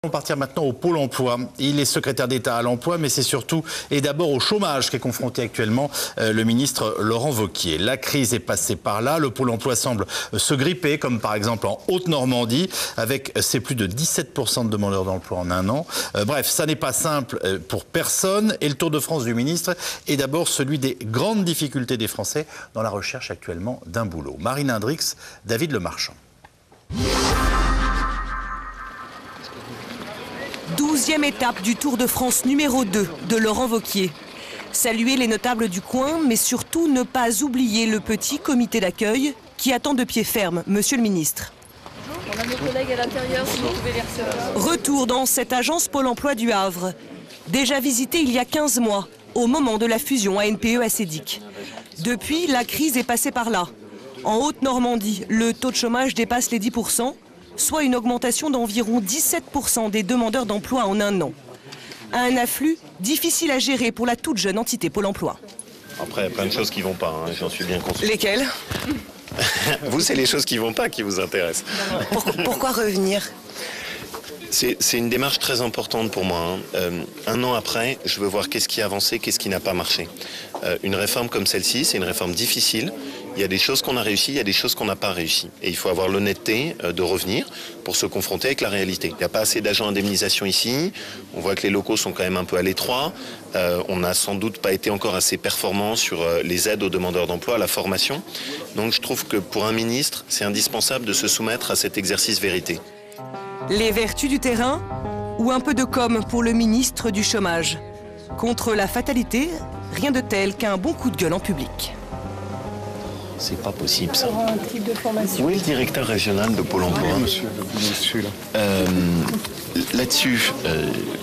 On va partir maintenant au Pôle emploi. Il est secrétaire d'État à l'emploi, mais c'est surtout et d'abord au chômage qu'est confronté actuellement le ministre Laurent Wauquiez. La crise est passée par là. Le Pôle emploi semble se gripper, comme par exemple en Haute-Normandie, avec ses plus de 17% de demandeurs d'emploi en un an. Bref, ça n'est pas simple pour personne. Et le tour de France du ministre est d'abord celui des grandes difficultés des Français dans la recherche actuellement d'un boulot. Marine Hendrix, David Lemarchand. 12e étape du Tour de France numéro 2 de Laurent Wauquiez. Saluer les notables du coin, mais surtout ne pas oublier le petit comité d'accueil qui attend de pied ferme, monsieur le ministre. On a nos collègues à l'intérieur, si vous pouvez les recevoir. Retour dans cette agence Pôle emploi du Havre. Déjà visitée il y a 15 mois, au moment de la fusion ANPE-Acedic. Depuis, la crise est passée par là. En Haute-Normandie, le taux de chômage dépasse les 10%. Soit une augmentation d'environ 17% des demandeurs d'emploi en un an. Un afflux difficile à gérer pour la toute jeune entité Pôle emploi. Après, il y a plein de choses qui ne vont pas, hein, j'en suis bien conscient. Lesquelles? Vous, c'est les choses qui ne vont pas qui vous intéressent. Pourquoi revenir? C'est une démarche très importante pour moi. Un an après, je veux voir qu'est-ce qui a avancé, qu'est-ce qui n'a pas marché. Une réforme comme celle-ci, c'est une réforme difficile. Il y a des choses qu'on a réussies, il y a des choses qu'on n'a pas réussies. Et il faut avoir l'honnêteté de revenir pour se confronter avec la réalité. Il n'y a pas assez d'agents indemnisation ici. On voit que les locaux sont quand même un peu à l'étroit. On n'a sans doute pas été encore assez performant sur les aides aux demandeurs d'emploi, à la formation. Donc je trouve que pour un ministre, c'est indispensable de se soumettre à cet exercice vérité. Les vertus du terrain ou un peu de com pour le ministre du chômage. Contre la fatalité, rien de tel qu'un bon coup de gueule en public. C'est pas possible ça. Un type de formation. Où est le directeur régional de Pôle emploi? Monsieur là. Là-dessus,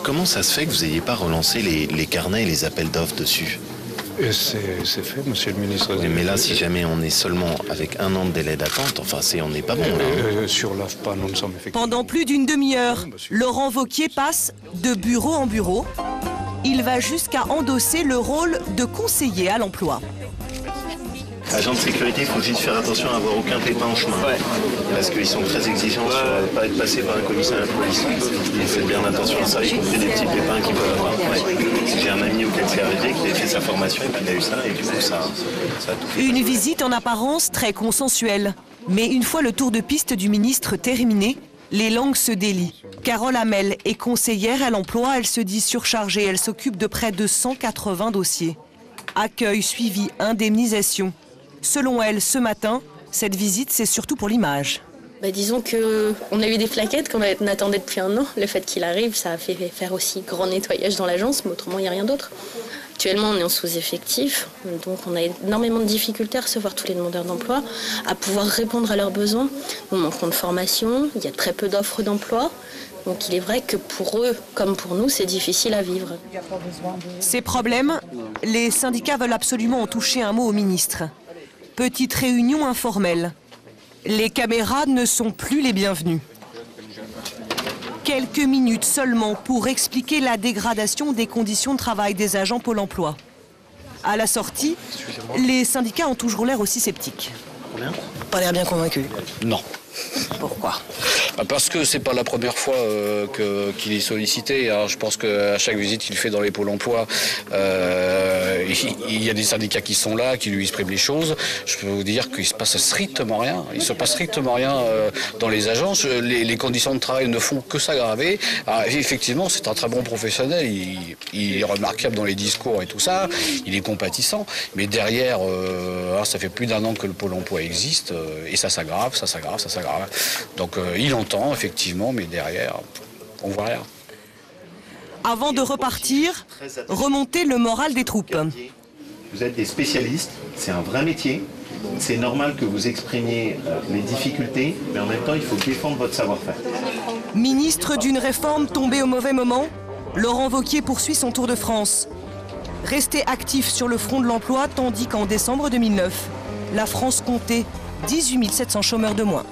comment ça se fait que vous n'ayez pas relancé les carnets et les appels d'offres dessus? C'est fait, monsieur le ministre. Oui, mais là, si jamais on est seulement avec un an de délai d'attente, enfin, on n'est pas bon. Là. Sur l'AFPA, nous sommes effectivement... Pendant plus d'une demi-heure, Laurent Wauquiez passe de bureau en bureau. Il va jusqu'à endosser le rôle de conseiller à l'emploi. Agent de sécurité, il faut juste faire attention à avoir aucun pépin en chemin. Ouais. Parce qu'ils sont très exigeants sur ne pas être passé par un commissariat de police. Et faites bien attention à ça, y compris des petits pépins qu'ils peuvent avoir. Ouais. J'ai un ami auquel c'est arrivé, qui a fait sa formation et qui a eu ça, et du coup ça a tout fait. Une visite en apparence très consensuelle. Mais une fois le tour de piste du ministre terminé, les langues se délient. Carole Hamel est conseillère à l'emploi, elle se dit surchargée, elle s'occupe de près de 180 dossiers. Accueil, suivi, indemnisation. Selon elle, ce matin, cette visite, c'est surtout pour l'image. Disons qu'on a eu des plaquettes qu'on attendait depuis un an. Le fait qu'il arrive, ça a fait faire aussi grand nettoyage dans l'agence, mais autrement, il n'y a rien d'autre. Actuellement, on est en sous-effectif, donc on a énormément de difficultés à recevoir tous les demandeurs d'emploi, à pouvoir répondre à leurs besoins. Nous manquons de formation, il y a très peu d'offres d'emploi. Donc il est vrai que pour eux, comme pour nous, c'est difficile à vivre. Ces problèmes, les syndicats veulent absolument en toucher un mot au ministre. Petite réunion informelle. Les caméras ne sont plus les bienvenues. Quelques minutes seulement pour expliquer la dégradation des conditions de travail des agents Pôle emploi. À la sortie, les syndicats ont toujours l'air aussi sceptiques. Pas l'air bien convaincu. Non. Pourquoi? Parce que c'est pas la première fois qu'il est sollicité. Alors, je pense qu'à chaque visite qu'il fait dans les pôles emploi, il y a des syndicats qui sont là, qui lui expriment les choses. Je peux vous dire qu'il se passe strictement rien. Il se passe strictement rien dans les agences. Les conditions de travail ne font que s'aggraver. Effectivement, c'est un très bon professionnel. Il est remarquable dans les discours et tout ça. Il est compatissant. Mais derrière, ça fait plus d'un an que le pôle emploi existe et ça s'aggrave, ça s'aggrave, ça s'aggrave. Donc il entend effectivement, mais derrière, on voit rien. Avant de repartir, remonter le moral des troupes. Vous êtes des spécialistes, c'est un vrai métier. C'est normal que vous exprimiez les difficultés, mais en même temps, il faut défendre votre savoir-faire. Ministre d'une réforme tombée au mauvais moment, Laurent Wauquiez poursuit son tour de France. Resté actif sur le front de l'emploi, tandis qu'en décembre 2009, la France comptait 18 700 chômeurs de moins.